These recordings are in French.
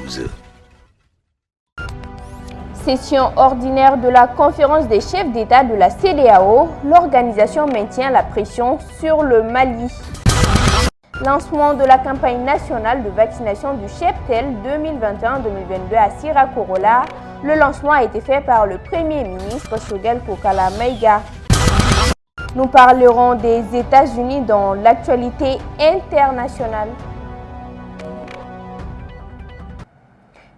12. Session ordinaire de la conférence des chefs d'État de la CEDEAO, l'organisation maintient la pression sur le Mali. Lancement de la campagne nationale de vaccination du cheptel 2021-2022 à Sirakorola. Le lancement a été fait par le Premier ministre Choguel Kokala Maïga. Nous parlerons des États-Unis dans l'actualité internationale.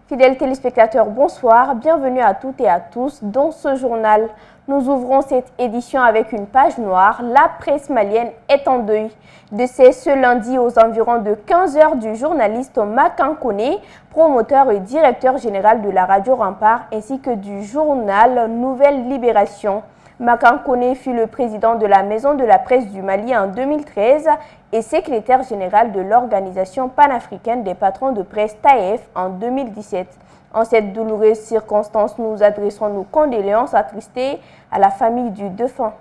Fidèles téléspectateurs, bonsoir, bienvenue à toutes et à tous dans ce journal. Nous ouvrons cette édition avec une page noire. La presse malienne est en deuil. Décès ce lundi aux environs de 15 heures du journaliste Makan Koné, promoteur et directeur général de la radio Rempart ainsi que du journal Nouvelle Libération. Makan Koné fut le président de la Maison de la presse du Mali en 2013 et secrétaire général de l'Organisation panafricaine des patrons de presse TAEF en 2017. En cette douloureuse circonstance, nous adressons nos condoléances attristées à la famille du défunt.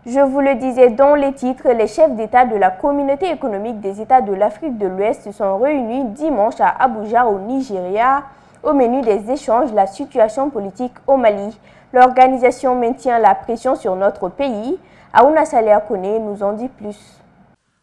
Je vous le disais dans les titres, les chefs d'État de la Communauté économique des États de l'Afrique de l'Ouest se sont réunis dimanche à Abuja au Nigeria. Au menu des échanges, la situation politique au Mali. L'organisation maintient la pression sur notre pays. Aouna Saleh Kone nous en dit plus.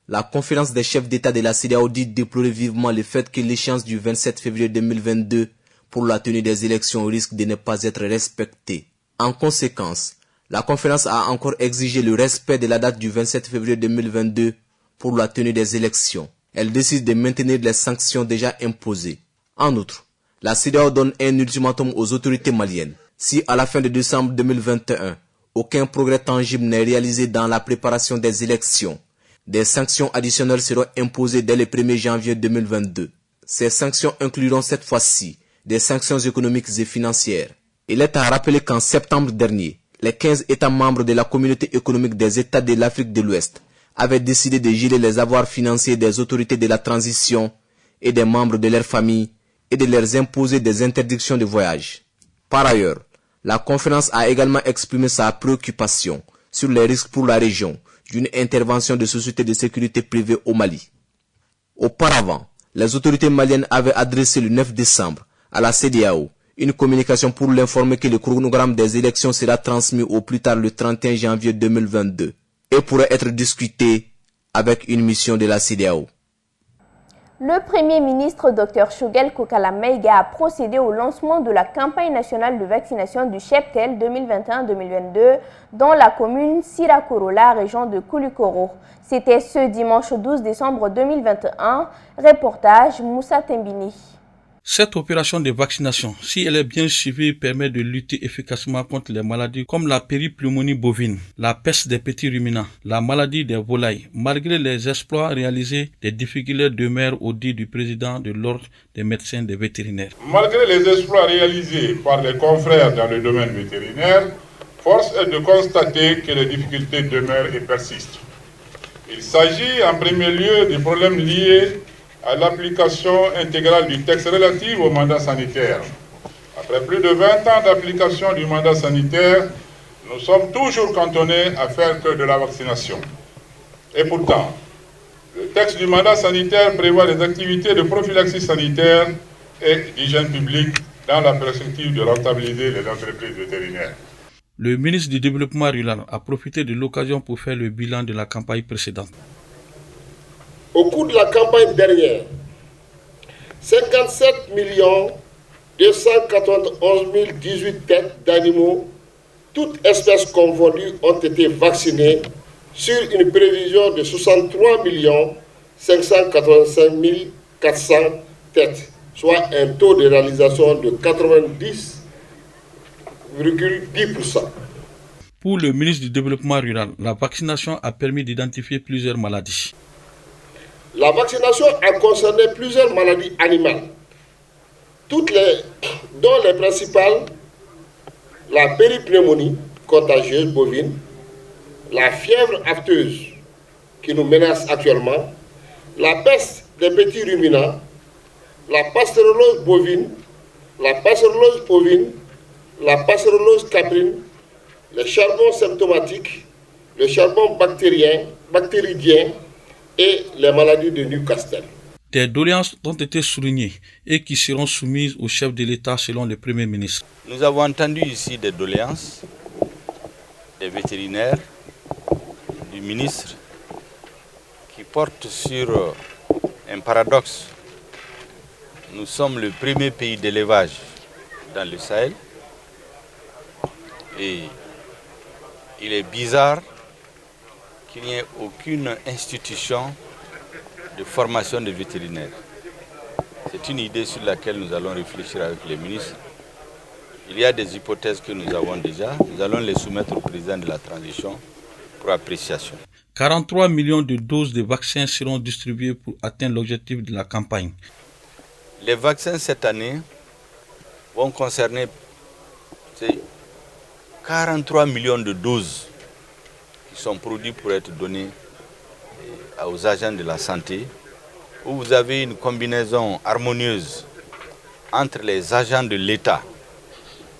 La conférence des chefs d'État de la CEDEAO dit déplorer vivement le fait que l'échéance du 27 février 2022 pour la tenue des élections risque de ne pas être respectée. En conséquence, la conférence a encore exigé le respect de la date du 27 février 2022 pour la tenue des élections. Elle décide de maintenir les sanctions déjà imposées. En outre, la CEDEAO donne un ultimatum aux autorités maliennes. Si à la fin de décembre 2021, aucun progrès tangible n'est réalisé dans la préparation des élections, des sanctions additionnelles seront imposées dès le 1er janvier 2022. Ces sanctions incluront cette fois-ci des sanctions économiques et financières. Il est à rappeler qu'en septembre dernier, les 15 États membres de la Communauté économique des États de l'Afrique de l'Ouest avaient décidé de geler les avoirs financiers des autorités de la transition et des membres de leurs familles et de leur imposer des interdictions de voyage. Par ailleurs, la conférence a également exprimé sa préoccupation sur les risques pour la région d'une intervention de sociétés de sécurité privées au Mali. Auparavant, les autorités maliennes avaient adressé le 9 décembre à la CEDEAO une communication pour l'informer que le chronogramme des élections sera transmis au plus tard le 31 janvier 2022 et pourrait être discuté avec une mission de la CEDEAO. Le Premier ministre Dr Choguel Kokala Maïga a procédé au lancement de la campagne nationale de vaccination du cheptel 2021-2022 dans la commune Sirakorola, région de Koulikoro. C'était ce dimanche 12 décembre 2021. Reportage Moussa Tembini. Cette opération de vaccination, si elle est bien suivie, permet de lutter efficacement contre les maladies comme la péripneumonie bovine, la peste des petits ruminants, la maladie des volailles. Malgré les exploits réalisés, des difficultés demeurent au dit du président de l'ordre des médecins des vétérinaires. Malgré les exploits réalisés par les confrères dans le domaine vétérinaire, force est de constater que les difficultés demeurent et persistent. Il s'agit en premier lieu des problèmes liés à l'application intégrale du texte relatif au mandat sanitaire. Après plus de 20 ans d'application du mandat sanitaire, nous sommes toujours cantonnés à faire que de la vaccination. Et pourtant, le texte du mandat sanitaire prévoit des activités de prophylaxie sanitaire et d'hygiène publique dans la perspective de rentabiliser les entreprises vétérinaires. Le ministre du Développement rural a profité de l'occasion pour faire le bilan de la campagne précédente. Au cours de la campagne dernière, 57 291 018 têtes d'animaux, toutes espèces confondues, ont été vaccinées sur une prévision de 63 585 400 têtes, soit un taux de réalisation de 90,10%. Pour le ministre du Développement rural, la vaccination a permis d'identifier plusieurs maladies. La vaccination a concerné plusieurs maladies animales, dont les principales, la péripneumonie contagieuse bovine, la fièvre aphteuse qui nous menace actuellement, la peste des petits ruminants, la pastorellose bovine, la pastorellose ovine, la pastorellose caprine, le charbon symptomatique, le charbon bactéridien et les maladies de Newcastle. Des doléances ont été soulignées et qui seront soumises au chef de l'État selon le Premier ministre. Nous avons entendu ici des doléances des vétérinaires, du ministre, qui portent sur un paradoxe. Nous sommes le premier pays d'élevage dans le Sahel et il est bizarre qu'il n'y ait aucune institution de formation de vétérinaires. C'est une idée sur laquelle nous allons réfléchir avec les ministres. Il y a des hypothèses que nous avons déjà. Nous allons les soumettre au président de la transition pour appréciation. 43 millions de doses de vaccins seront distribuées pour atteindre l'objectif de la campagne. Les vaccins cette année vont concerner 43 millions de doses qui sont produites pour être données aux agents de la santé, où vous avez une combinaison harmonieuse entre les agents de l'État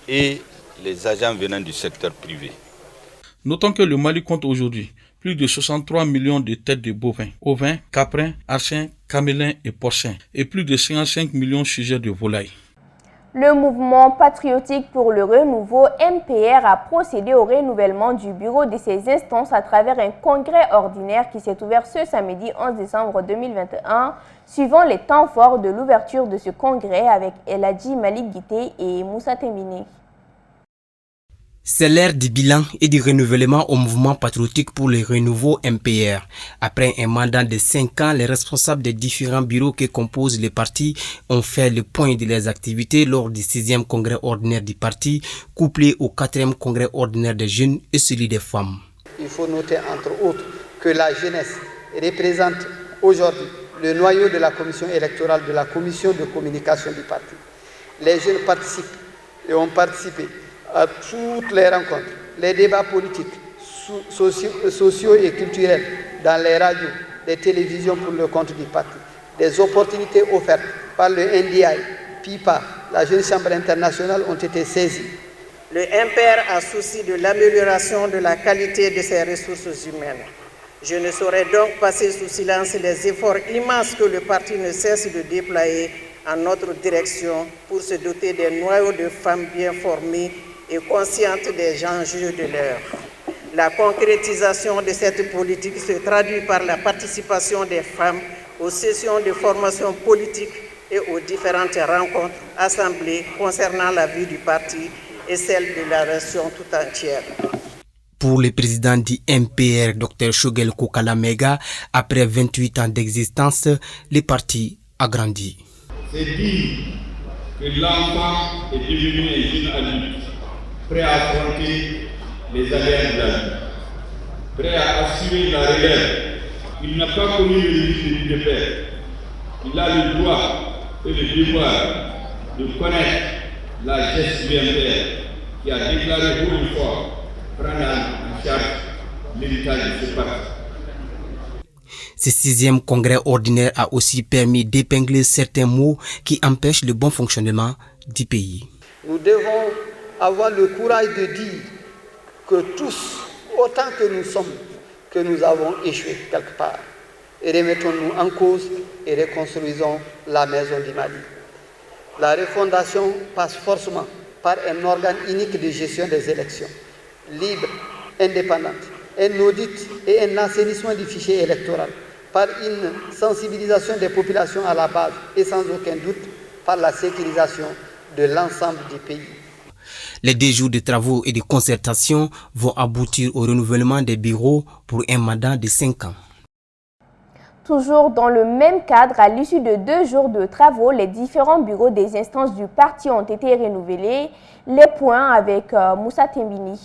et les agents venant du secteur privé. Notons que le Mali compte aujourd'hui plus de 63 millions de têtes de bovins, ovins, caprins, archins, camélins et porcins, et plus de 55 millions de sujets de volailles. Le mouvement patriotique pour le renouveau MPR a procédé au renouvellement du bureau de ses instances à travers un congrès ordinaire qui s'est ouvert ce samedi 11 décembre 2021, suivant les temps forts de l'ouverture de ce congrès avec El Hadji Malick Guité et Moussa Tembini. C'est l'ère du bilan et du renouvellement au mouvement patriotique pour le renouveau MPR. Après un mandat de 5 ans, les responsables des différents bureaux qui composent le parti ont fait le point de leurs activités lors du 6e congrès ordinaire du parti, couplé au 4e congrès ordinaire des jeunes et celui des femmes. Il faut noter entre autres que la jeunesse représente aujourd'hui le noyau de la commission électorale, de la commission de communication du parti. Les jeunes participent et ont participé à toutes les rencontres, les débats politiques, sociaux et culturels dans les radios, les télévisions pour le compte du parti. Des opportunités offertes par le NDI, PIPA, la Jeune Chambre internationale ont été saisies. Le MPR a souci de l'amélioration de la qualité de ses ressources humaines. Je ne saurais donc passer sous silence les efforts immenses que le parti ne cesse de déployer en notre direction pour se doter des noyaux de femmes bien formées et conscientes des enjeux de l'heure. La concrétisation de cette politique se traduit par la participation des femmes aux sessions de formation politique et aux différentes rencontres, assemblées concernant la vie du parti et celle de la nation tout entière. Pour le président du MPR, Dr Shogel Kokala-Mega, après 28 ans d'existence, le parti a grandi. C'est dire que l'enfant est devenu un jeune adulte, prêt à affronter les aléas de la vie, prêt à assurer la relève. Il n'a pas connu le limite de père. Il a le droit et le devoir de connaître la geste du MPR qui a déclaré haut et fort prendre en charge l'héritage de ce parti. Ce 6e congrès ordinaire a aussi permis d'épingler certains mots qui empêchent le bon fonctionnement du pays. Nous devons avoir le courage de dire que tous, autant que nous sommes, que nous avons échoué quelque part. Et remettons-nous en cause et reconstruisons la maison du Mali. La refondation passe forcément par un organe unique de gestion des élections, libre, indépendante, un audit et un assainissement du fichier électoral, par une sensibilisation des populations à la base et sans aucun doute par la sécurisation de l'ensemble du pays. Les 2 jours de travaux et de concertation vont aboutir au renouvellement des bureaux pour un mandat de 5 ans. Toujours dans le même cadre, à l'issue de 2 jours de travaux, les différents bureaux des instances du parti ont été renouvelés. Les points avec Moussa Tembini.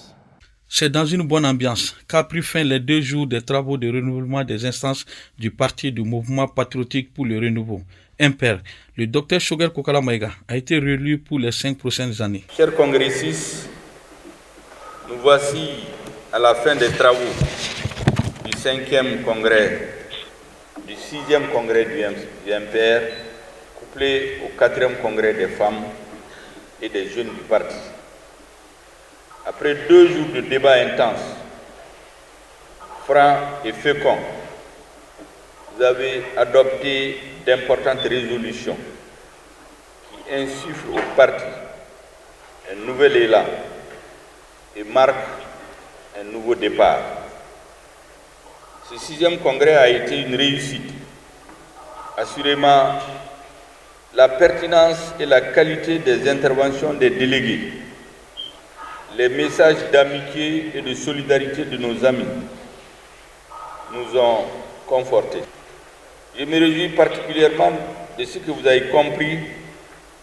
C'est dans une bonne ambiance qu'a pris fin les 2 jours des travaux de renouvellement des instances du parti du mouvement patriotique pour le renouveau, MPR. Le docteur Shogel Kokala-Mega a été réélu pour les 5 prochaines années. Chers congressistes, nous voici à la fin des travaux du 5e congrès, du 6e congrès du MPR, couplé au 4e congrès des femmes et des jeunes du parti. Après 2 jours de débats intenses, francs et féconds, vous avez adopté d'importantes résolutions qui insufflent au parti un nouvel élan et marquent un nouveau départ. Ce 6e congrès a été une réussite. Assurément, la pertinence et la qualité des interventions des délégués, les messages d'amitié et de solidarité de nos amis nous ont confortés. Je me réjouis particulièrement de ce que vous avez compris,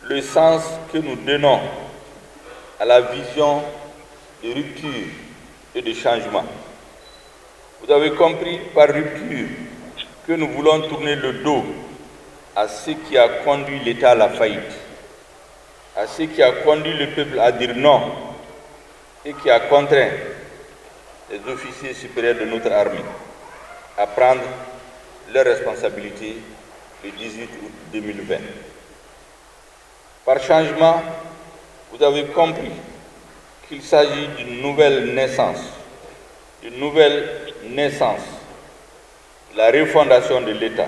le sens que nous donnons à la vision de rupture et de changement. Vous avez compris par rupture que nous voulons tourner le dos à ce qui a conduit l'État à la faillite, à ce qui a conduit le peuple à dire non et qui a contraint les officiers supérieurs de notre armée à prendre leurs responsabilités le 18 août 2020. Par changement, vous avez compris qu'il s'agit d'une nouvelle naissance, la refondation de l'État,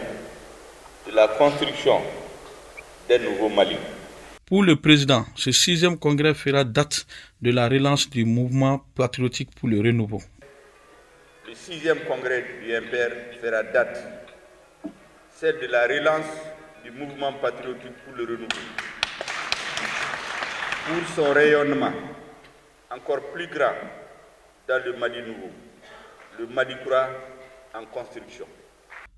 de la construction d'un nouveau Mali. Pour le président, ce 6e congrès fera date de la relance du mouvement patriotique pour le renouveau. Le 6e congrès du MPR fera date, celle de la relance du mouvement patriotique pour le renouveau, pour son rayonnement encore plus grand dans le Mali nouveau, le Mali Koura en construction.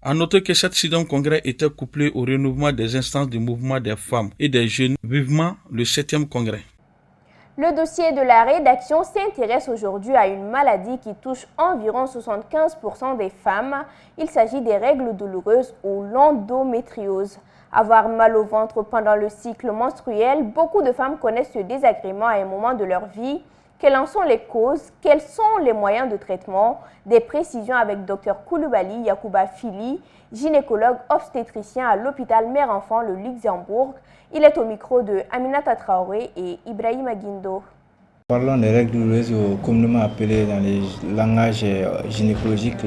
À noter que cette 6e congrès était couplé au renouvellement des instances du mouvement des femmes et des jeunes, vivement le 7e congrès. Le dossier de la rédaction s'intéresse aujourd'hui à une maladie qui touche environ 75% des femmes. Il s'agit des règles douloureuses ou l'endométriose. Avoir mal au ventre pendant le cycle menstruel, beaucoup de femmes connaissent ce désagrément à un moment de leur vie. Quelles en sont les causes? Quels sont les moyens de traitement? Des précisions avec Dr Koulibaly Yacouba Fili, gynécologue obstétricien à l'hôpital Mère-Enfant le Luxembourg. Il est au micro de Aminata Traoré et Ibrahim Aguindo. Parlons des règles douloureuses, communément appelées dans les langages gynécologiques,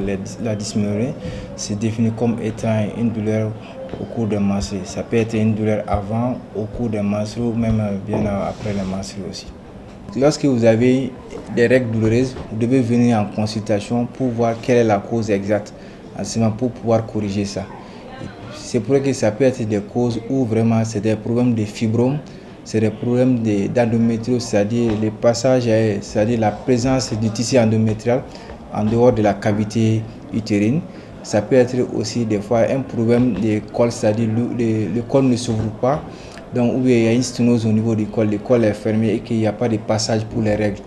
la dysménorrhée, c'est défini comme étant une douleur au cours des menstrues. Ça peut être une douleur avant, au cours des menstrues ou même bien après les menstrues aussi. Lorsque vous avez des règles douloureuses, vous devez venir en consultation pour voir quelle est la cause exacte, pour pouvoir corriger ça. C'est pour ça que ça peut être des causes où vraiment c'est des problèmes de fibromes, c'est des problèmes d'endométriose, c'est-à-dire le passage, c'est-à-dire la présence du tissu endométrial en dehors de la cavité utérine. Ça peut être aussi des fois un problème de col, c'est-à-dire le col ne s'ouvre pas. Donc, où il y a une sténose au niveau du col, le col est fermé et qu'il n'y a pas de passage pour les règles.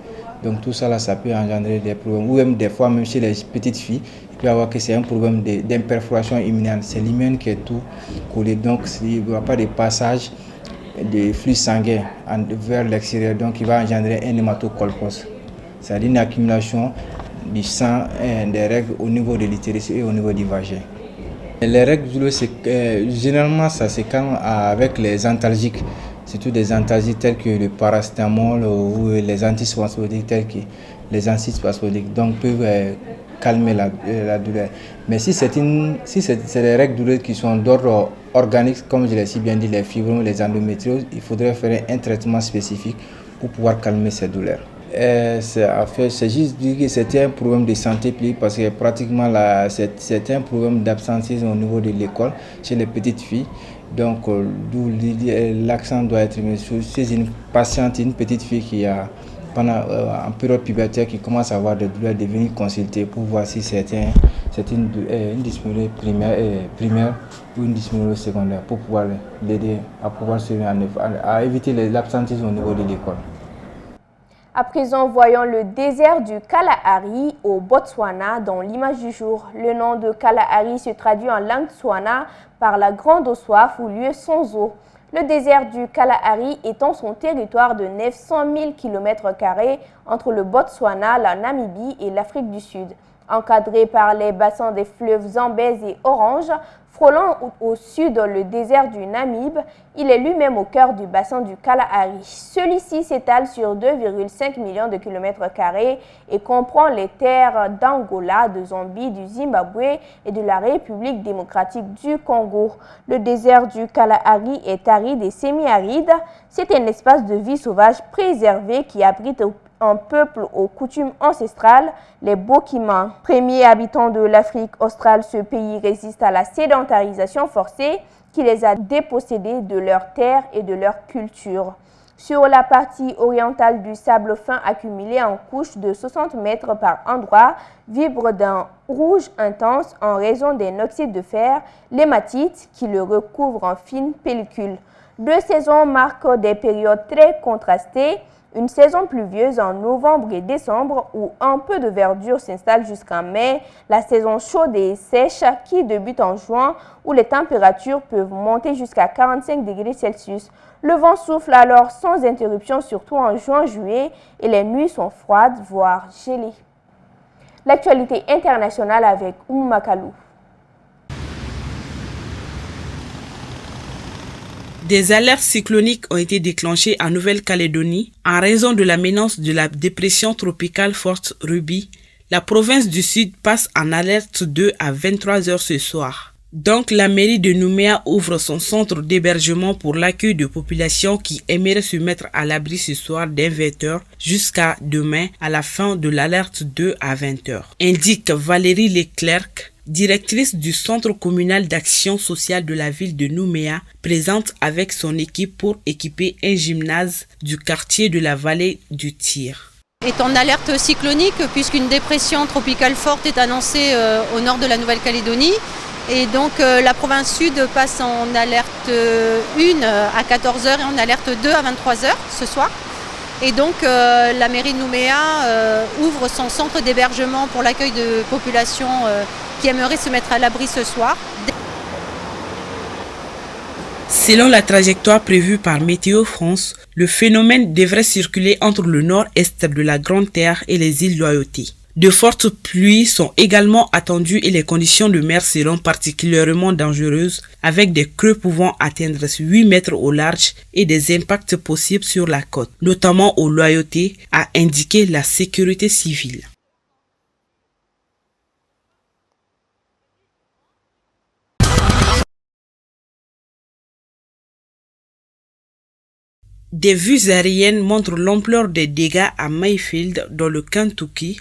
Donc tout ça, là, ça peut engendrer des problèmes. Ou même des fois, même chez les petites filles, il peut y avoir que c'est un problème d'imperforation imminente. C'est l'hymen qui est tout collé. Donc il n'y a pas de passage de flux sanguin vers l'extérieur. Donc il va engendrer un hématocolpos. C'est-à-dire une accumulation du sang et des règles au niveau de l'utérus et au niveau du vagin. Les règles douloureuses, généralement, ça se calme avec les antalgiques, surtout des antalgiques tels que le paracétamol ou les antispasmodiques tels que les antispasmodiques, donc peuvent calmer la douleur. Mais si c'est des règles douloureuses qui sont d'ordre organique, comme je l'ai si bien dit, les fibromes, les endométrioses, il faudrait faire un traitement spécifique pour pouvoir calmer ces douleurs. C'est juste dire que c'était un problème de santé publique parce que pratiquement c'était un problème d'absentéisme au niveau de l'école chez les petites filles. Donc d'où l'accent doit être mis sur une patiente, une petite fille qui a en période pubertaire qui commence à avoir des douleurs, de venir consulter pour voir si c'est une dysménorrhée primaire ou une dysménorrhée secondaire pour pouvoir l'aider à pouvoir à éviter l'absentéisme au niveau de l'école. À présent, voyons le désert du Kalahari au Botswana dans l'image du jour. Le nom de Kalahari se traduit en langue tswana par la grande soif ou lieu sans eau. Le désert du Kalahari étend son territoire de 900 000 km² entre le Botswana, la Namibie et l'Afrique du Sud. Encadré par les bassins des fleuves Zambèze et Orange, frôlant au sud le désert du Namib, il est lui-même au cœur du bassin du Kalahari. Celui-ci s'étale sur 2,5 millions de kilomètres carrés et comprend les terres d'Angola, de Zambie, du Zimbabwe et de la République démocratique du Congo. Le désert du Kalahari est aride et semi-aride. C'est un espace de vie sauvage préservé qui abrite un peuple aux coutumes ancestrales, les Bokima. Premiers habitants de l'Afrique australe, ce pays résiste à la sédentarisation forcée qui les a dépossédés de leurs terres et de leur culture. Sur la partie orientale du sable fin accumulé en couches de 60 mètres par endroit, vibre d'un rouge intense en raison d'un oxyde de fer, l'hématite, qui le recouvre en fine pellicule. Deux saisons marquent des périodes très contrastées. Une saison pluvieuse en novembre et décembre où un peu de verdure s'installe jusqu'en mai, la saison chaude et sèche qui débute en juin où les températures peuvent monter jusqu'à 45 degrés Celsius. Le vent souffle alors sans interruption, surtout en juin-juillet, et les nuits sont froides, voire gelées. L'actualité internationale avec Oumakalou. Des alertes cycloniques ont été déclenchées en Nouvelle-Calédonie en raison de la menace de la dépression tropicale forte Ruby. La province du Sud passe en alerte 2 à 23h ce soir. Donc la mairie de Nouméa ouvre son centre d'hébergement pour l'accueil de populations qui aimeraient se mettre à l'abri ce soir dès 20h jusqu'à demain à la fin de l'alerte 2 à 20h. Indique Valérie Leclerc, directrice du Centre communal d'action sociale de la ville de Nouméa, présente avec son équipe pour équiper un gymnase du quartier de la vallée du Tir. Est en alerte cyclonique puisqu'une dépression tropicale forte est annoncée au nord de la Nouvelle-Calédonie. Et donc la province sud passe en alerte 1 à 14h et en alerte 2 à 23h ce soir. Et donc la mairie de Nouméa ouvre son centre d'hébergement pour l'accueil de populations qui aimeraient se mettre à l'abri ce soir. Selon la trajectoire prévue par Météo France, le phénomène devrait circuler entre le nord-est de la Grande Terre et les îles Loyauté. De fortes pluies sont également attendues et les conditions de mer seront particulièrement dangereuses avec des creux pouvant atteindre 8 mètres au large et des impacts possibles sur la côte, notamment aux Loyautés, a indiqué la sécurité civile. Des vues aériennes montrent l'ampleur des dégâts à Mayfield dans le Kentucky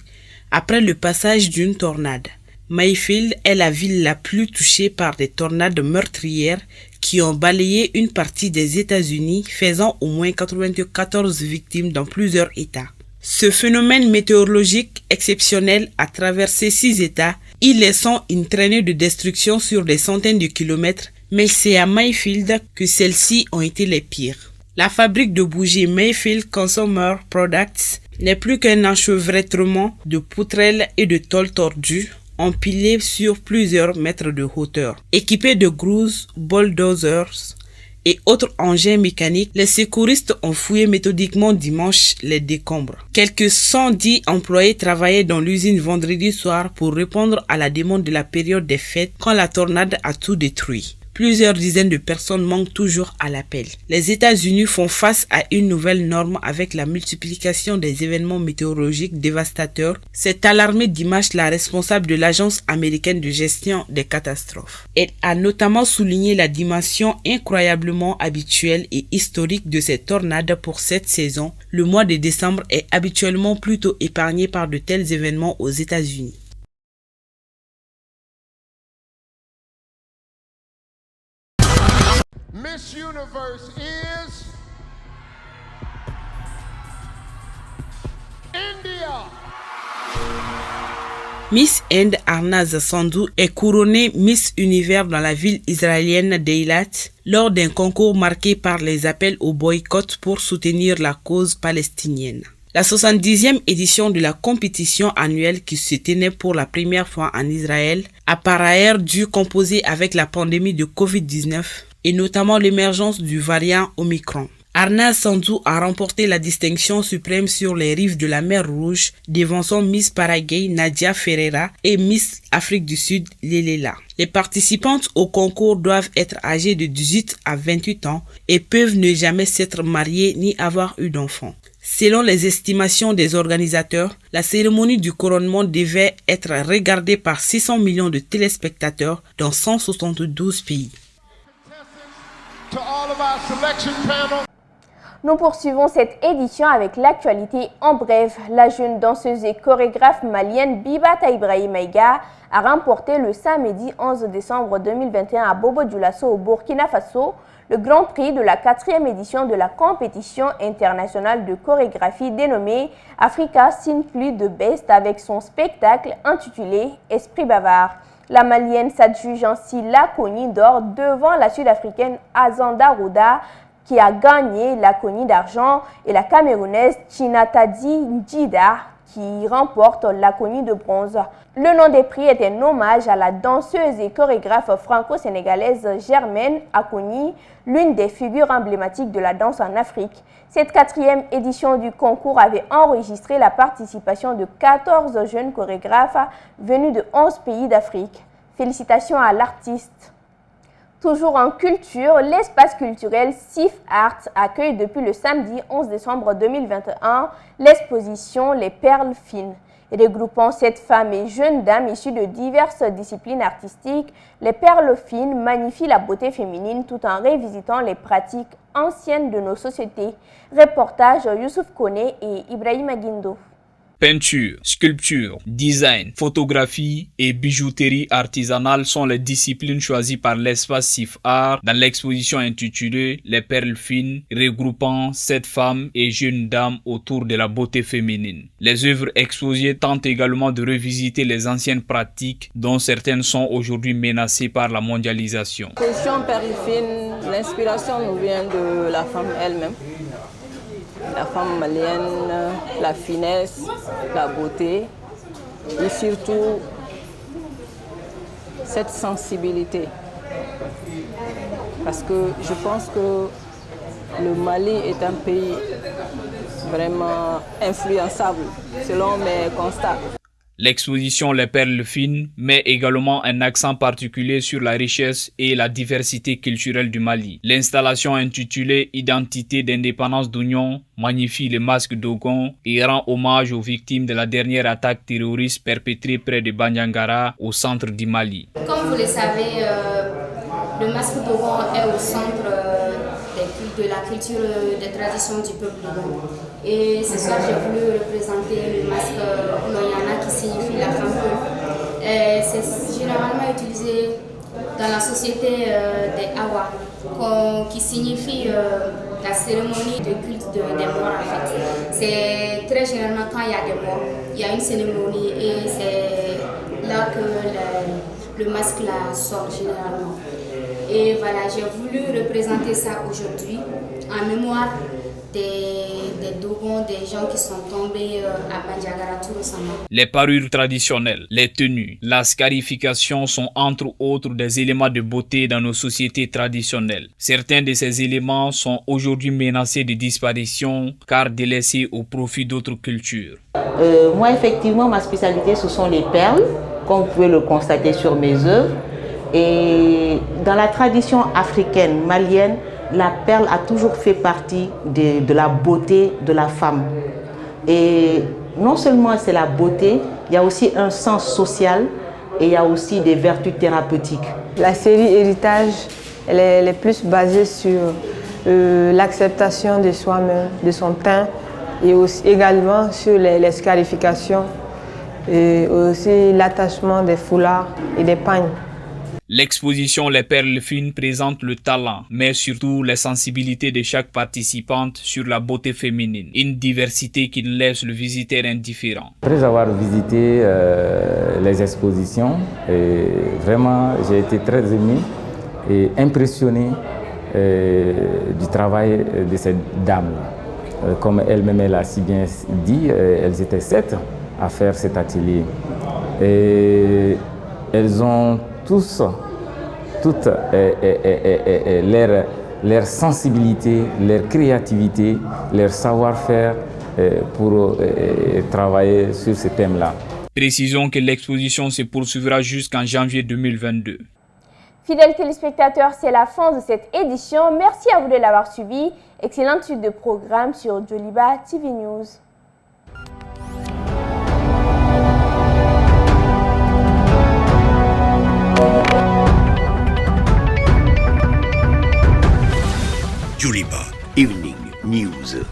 après le passage d'une tornade. Mayfield est la ville la plus touchée par des tornades meurtrières qui ont balayé une partie des États-Unis, faisant au moins 94 victimes dans plusieurs États. Ce phénomène météorologique exceptionnel a traversé 6 États, y laissant une traînée de destruction sur des centaines de kilomètres, mais c'est à Mayfield que celles-ci ont été les pires. La fabrique de bougies Mayfield Consumer Products n'est plus qu'un enchevêtrement de poutrelles et de tôles tordues empilées sur plusieurs mètres de hauteur. Équipés de grous, bulldozers et autres engins mécaniques, les secouristes ont fouillé méthodiquement dimanche les décombres. Quelques 110 employés travaillaient dans l'usine vendredi soir pour répondre à la demande de la période des fêtes quand la tornade a tout détruit. Plusieurs dizaines de personnes manquent toujours à l'appel. Les États-Unis font face à une nouvelle norme avec la multiplication des événements météorologiques dévastateurs. C'est alarmé dimanche la responsable de l'Agence américaine de gestion des catastrophes. Elle a notamment souligné la dimension incroyablement habituelle et historique de ces tornades pour cette saison. Le mois de décembre est habituellement plutôt épargné par de tels événements aux États-Unis. Miss Universe is India. Miss Inde Arnaz Sandhu est couronnée Miss Univers dans la ville israélienne d'Eilat lors d'un concours marqué par les appels au boycott pour soutenir la cause palestinienne. La 70e édition de la compétition annuelle qui se tenait pour la première fois en Israël a par ailleurs dû composer avec la pandémie de Covid-19 et notamment l'émergence du variant Omicron. Arna Sandou a remporté la distinction suprême sur les rives de la mer Rouge, devançant Miss Paraguay Nadia Ferreira et Miss Afrique du Sud Lelela. Les participantes au concours doivent être âgées de 18 à 28 ans et peuvent ne jamais s'être mariées ni avoir eu d'enfants. Selon les estimations des organisateurs, la cérémonie du couronnement devait être regardée par 600 millions de téléspectateurs dans 172 pays. Nous poursuivons cette édition avec l'actualité en bref. La jeune danseuse et chorégraphe malienne Bibata Ibrahim Aïga a remporté le samedi 11 décembre 2021 à Bobo-Dioulasso au Burkina Faso le Grand Prix de la 4e édition de la compétition internationale de chorégraphie dénommée Africa Include the Best avec son spectacle intitulé Esprit bavard. La Malienne s'adjuge ainsi la Koni d'or devant la Sud-Africaine Azanda Rouda qui a gagné la Koni d'argent et la Camerounaise Chinatadi Njida qui remporte la Koni de bronze. Le nom des prix est un hommage à la danseuse et chorégraphe franco-sénégalaise Germaine Akoni, l'une des figures emblématiques de la danse en Afrique. Cette 4e édition du concours avait enregistré la participation de 14 jeunes chorégraphes venus de 11 pays d'Afrique. Félicitations à l'artiste. Toujours en culture, l'espace culturel SIF Arts accueille depuis le samedi 11 décembre 2021 l'exposition Les Perles Fines. Regroupant 7 femmes et jeunes dames issues de diverses disciplines artistiques, les perles fines magnifient la beauté féminine tout en révisitant les pratiques anciennes de nos sociétés. Reportage Youssouf Kone et Ibrahim Aguindo. Peinture, sculpture, design, photographie et bijouterie artisanale sont les disciplines choisies par l'espace SIF Art dans l'exposition intitulée Les Perles Fines, regroupant 7 femmes et jeunes dames autour de la beauté féminine. Les œuvres exposées tentent également de revisiter les anciennes pratiques dont certaines sont aujourd'hui menacées par la mondialisation. L'exposition Perles Fines, l'inspiration nous vient de la femme elle-même. La femme malienne, la finesse, la beauté et surtout cette sensibilité. Parce que je pense que le Mali est un pays vraiment influençable selon mes constats. L'exposition Les Perles Fines met également un accent particulier sur la richesse et la diversité culturelle du Mali. L'installation intitulée Identité d'indépendance d'Union magnifie les masques d'Ogon et rend hommage aux victimes de la dernière attaque terroriste perpétrée près de Bandiangara au centre du Mali. Comme vous le savez, le masque d'Ogon est au centre de la culture des traditions du peuple Dogon. Et ce soir, j'ai voulu représenter le masque Loyana qui signifie la femme peau. C'est généralement utilisé dans la société des Awa, qui signifie la cérémonie de culte des morts en fait. C'est très généralement quand il y a des morts, il y a une cérémonie et c'est là que le masque là sort généralement. Et voilà, j'ai voulu représenter ça aujourd'hui en mémoire des Dogons, des gens qui sont tombés à Bandiagara tout récemment. Les parures traditionnelles, les tenues, la scarification sont entre autres des éléments de beauté dans nos sociétés traditionnelles. Certains de ces éléments sont aujourd'hui menacés de disparition car délaissés au profit d'autres cultures. Moi, effectivement, ma spécialité, ce sont les perles, comme vous pouvez le constater sur mes œuvres. Et dans la tradition africaine, malienne, la perle a toujours fait partie de la beauté de la femme. Et non seulement c'est la beauté, il y a aussi un sens social et il y a aussi des vertus thérapeutiques. La série Héritage, elle est plus basée sur l'acceptation de soi-même, de son teint et aussi également sur les scarifications et aussi l'attachement des foulards et des pagnes. L'exposition Les Perles Fines présente le talent, mais surtout les sensibilités de chaque participante sur la beauté féminine. Une diversité qui ne laisse le visiteur indifférent. Après avoir visité les expositions, vraiment j'ai été très ému et impressionné du travail de ces dames. Comme elle-même elle a si bien dit, elles étaient 7 à faire cet atelier. Et elles ont toutes l'air leur sensibilité, leur créativité, leur savoir-faire pour travailler sur ce thème-là. Précisons que l'exposition se poursuivra jusqu'en janvier 2022. Fidèles téléspectateurs, c'est la fin de cette édition. Merci à vous de l'avoir suivi. Excellente suite de programmes sur Joliba TV News. Joliba Evening News.